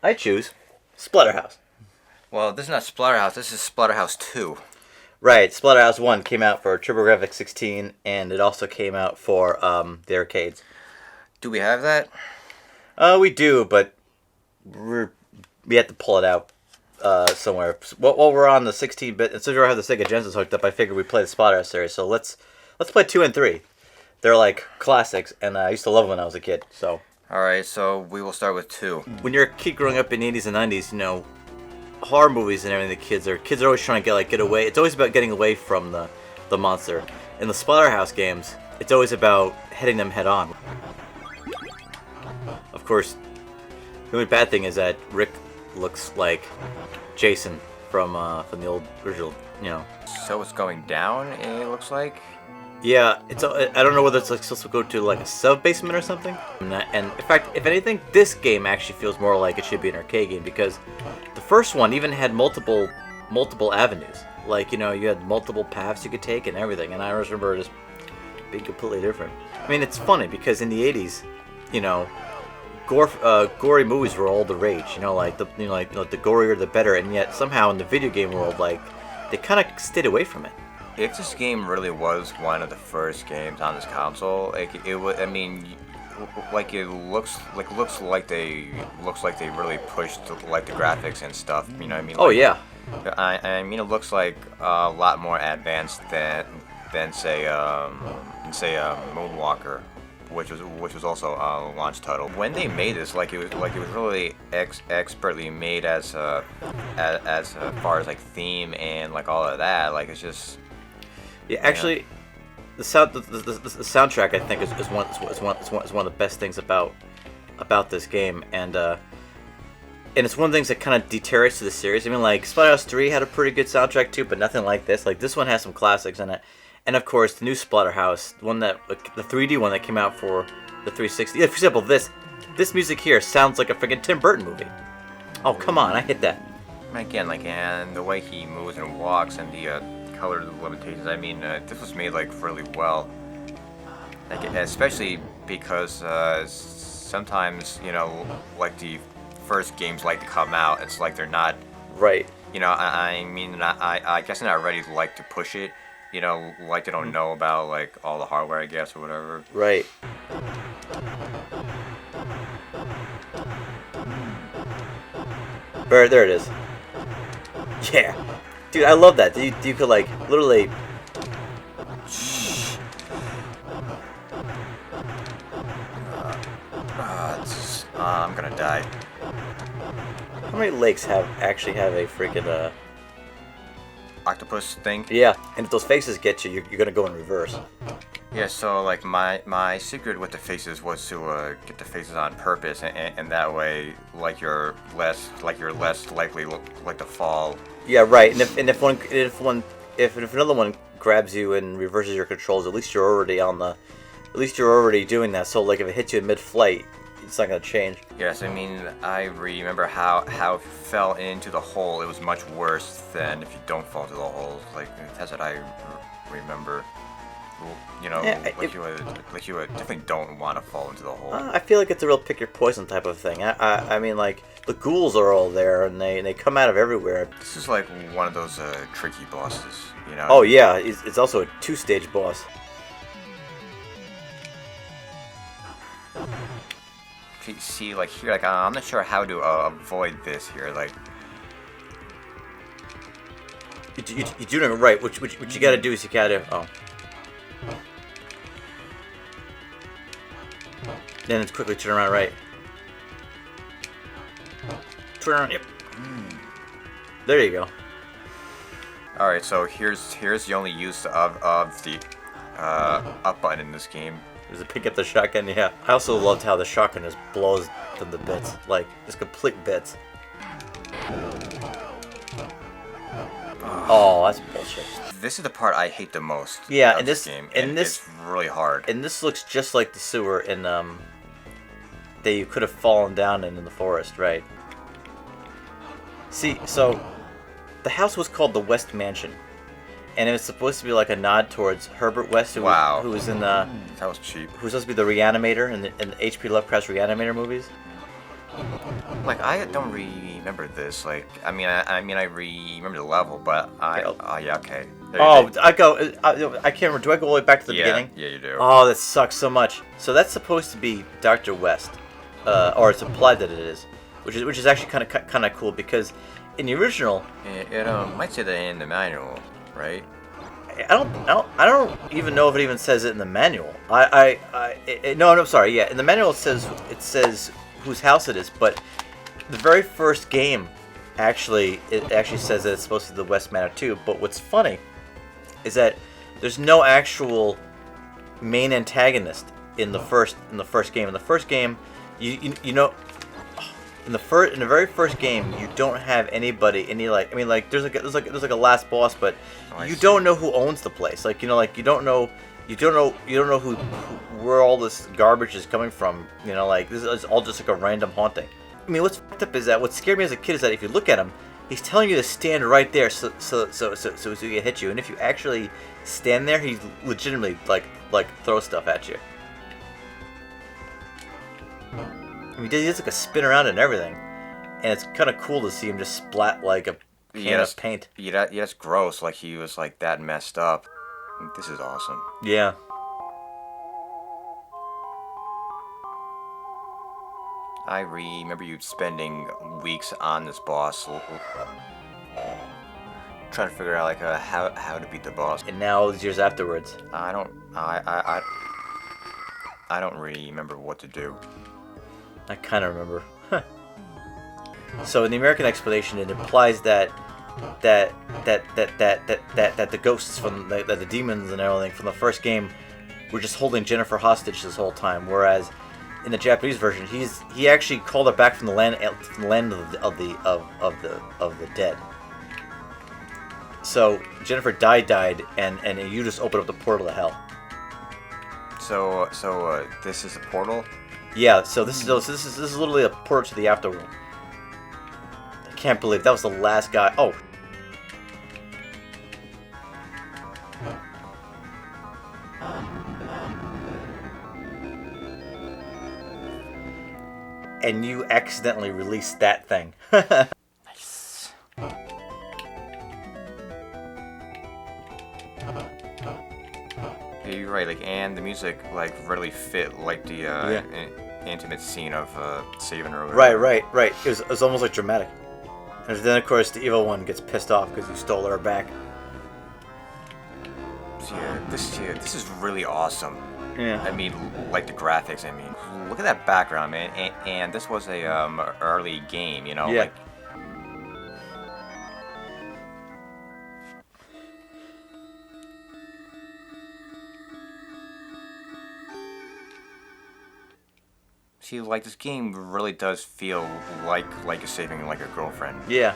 I choose Splatterhouse. Well, this is not Splatterhouse. This is Splatterhouse 2. Right, Splatterhouse 1 came out for TurboGrafx 16, and it also came out for the arcades. Do we have that? We do, but we have to pull it out somewhere. While we're on the 16-bit, and since we have the Sega Genesis hooked up, I figured we'd play the Splatterhouse series. So let's play 2 and 3. They're like classics, and I used to love them when I was a kid. So. All right, so we will start with 2. When you're a kid growing up in the 80s and 90s, you know, horror movies and everything, kids are always trying to get away. It's always about getting away from the monster. In the Splatterhouse games, it's always about hitting them head on. Of course, the only bad thing is that Rick looks like Jason from the old original, you know. So it's going down, it looks like? Yeah, I don't know whether it's like supposed to go to like a sub-basement or something. And in fact, if anything, this game actually feels more like it should be an arcade game, because the first one even had multiple avenues. Like, you know, you had multiple paths you could take and everything, and I remember just being completely different. I mean, it's funny because in the 80s, you know, gory movies were all the rage. You know, like the gorier the better, and yet somehow in the video game world, like, they kind of stayed away from it. If this game really was one of the first games on this console, like it was, I mean, like it looks like they really pushed like the graphics and stuff. You know what I mean? Like, oh yeah. I mean, it looks like a lot more advanced than say Moonwalker, which was also a launch title. When they made this, it was really expertly made as far as like theme and like all of that. Like, it's just. Yeah, actually, the soundtrack I think is one of the best things about this game, and it's one of the things that kind of deteriorates to the series. I mean, like Splatterhouse 3 had a pretty good soundtrack too, but nothing like this. Like, this one has some classics in it, and of course the new Splatterhouse, the one that the 3D one that came out for the 360. Yeah, for example, this music here sounds like a freaking Tim Burton movie. Oh, come on, I hit that. Again, like, and the way he moves and walks and the color limitations. I mean, this was made like really well. Like, especially because sometimes, you know, like the first games like to come out, it's like they're not right. You know, I mean, I guess they're not ready to like to push it. You know, like they don't know about like all the hardware, I guess, or whatever. Right. There it is. Yeah. Dude, I love that. You could, like, literally. I'm gonna die. How many lakes actually have a freaking octopus thing? Yeah, and if those faces get you, you're gonna go in reverse. Yeah, so like my secret with the faces was to get the faces on purpose, and that way, like you're less likely like to fall. Yeah, right. And if another one grabs you and reverses your controls, at least you're already doing that. So like if it hits you in mid-flight, it's not gonna change. Yes, I mean, I remember how if you fell into the hole, it was much worse than if you don't fall into the hole. Like, that's what I remember. You know, yeah, you definitely don't want to fall into the hole. I feel like it's a real pick your poison type of thing. I mean, like, the ghouls are all there and they come out of everywhere. This is like one of those tricky bosses, you know. Oh yeah, it's also a 2-stage boss. See, like here, like I'm not sure how to avoid this here, like. You're doing it right. What you gotta do is you gotta Then it's quickly turn around right. Turn around, yep. There you go. Alright, so here's the only use of the up button in this game. Is to pick up the shotgun, yeah. I also loved how the shotgun just blows them to bits. Like, just complete bits. Oh, that's bullshit. This is the part I hate the most. Yeah, in this game. And it's really hard. And this looks just like the sewer in that you could have fallen down in the forest, right? See, so the house was called the West Mansion, and it was supposed to be like a nod towards Herbert West, who was in the. That was cheap. Who's supposed to be the Reanimator in the H.P. Lovecraft's Reanimator movies. Like, I don't remember this. Like, I remember the level, but yeah, okay. I can't remember. Do I go all the way back to the beginning? Yeah, you do. Oh, that sucks so much. So that's supposed to be Dr. West, or it's implied that it is, which is actually kind of cool because in the original, It might say that in the manual, right? I don't even know if it even says it in the manual. No, sorry. Yeah, in the manual it says whose house it is, but the very first game it actually says that it's supposed to be the West Manitou. But what's funny is that there's no actual main antagonist in the first game. In the first game, you know, in the very first game, you don't have anybody there's like a last boss, but you don't know who owns the place. Like, you know, like you don't know who where all this garbage is coming from. You know, like this is all just like a random haunting. I mean, what's fucked up is that what scared me as a kid is that if you look at him, he's telling you to stand right there so he can hit you, and if you actually stand there, he legitimately like throws stuff at you. I mean, he does like a spin around and everything, and it's kind of cool to see him just splat like a can of paint. Yeah, that's gross. Like he was like that messed up. This is awesome. Yeah. I remember you spending weeks on this boss, trying to figure out like how to beat the boss. And now all these years afterwards, I don't really remember what to do. I kind of remember. So in the American explanation, it implies that the ghosts from the demons and everything from the first game were just holding Jennifer hostage this whole time, whereas in the Japanese version, he actually called her back from the land of the dead. So Jennifer died, and you just opened up the portal to hell. So this is a portal. Yeah. So this is literally a portal to the afterworld. I can't believe that was the last guy. Oh. And you accidentally released that thing. Nice. Yeah, you're right. Like, and the music like really fit like the intimate scene of saving her. Right. It was almost like dramatic. And then of course the evil one gets pissed off because you stole her back. So, this is really awesome. Yeah. I mean, like the graphics. I mean, look at that background, man. And this was a early game, you know. Yeah. Like, see, like this game really does feel like you're saving like a girlfriend. Yeah.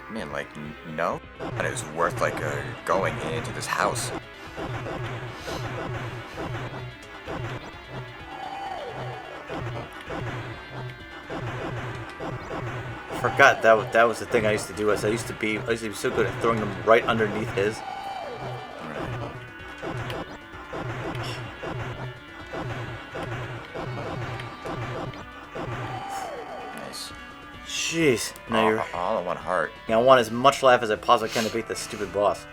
Man, like, no, and it's worth like going into this house. Forgot that was the thing I used to do. I used to be so good at throwing them right underneath his. Nice. Jeez. Now you're all in one heart. I want as much life as I possibly can to beat this stupid boss.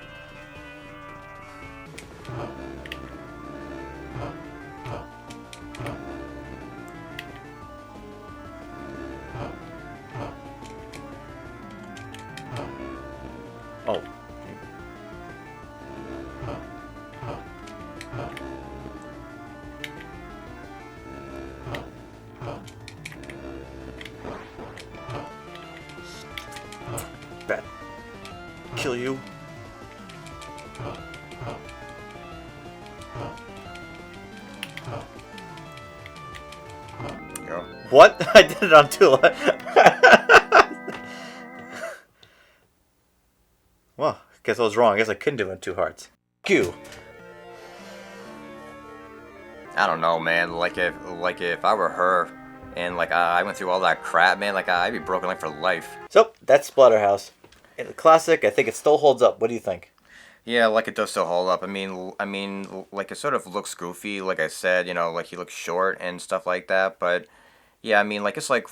Oh. Bad. Kill you. Go. What? I did it on two. Well, guess I was wrong. I guess I couldn't do it on 2 hearts. Q. I don't know, man. Like if I were her, and like I went through all that crap, man, like I'd be broken like for life. So that's Splatterhouse. In the classic, I think it still holds up. What do you think? Yeah, like it does still hold up. Like it sort of looks goofy, like I said, like he looks short and stuff like that. But yeah, like it's like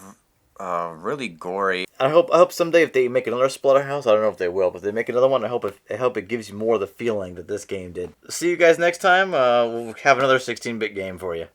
really gory. I hope someday if they make another Splatterhouse, I don't know if they will, but if they make another one, I hope it gives you more of the feeling that this game did. See you guys next time. We'll have another 16-bit game for you.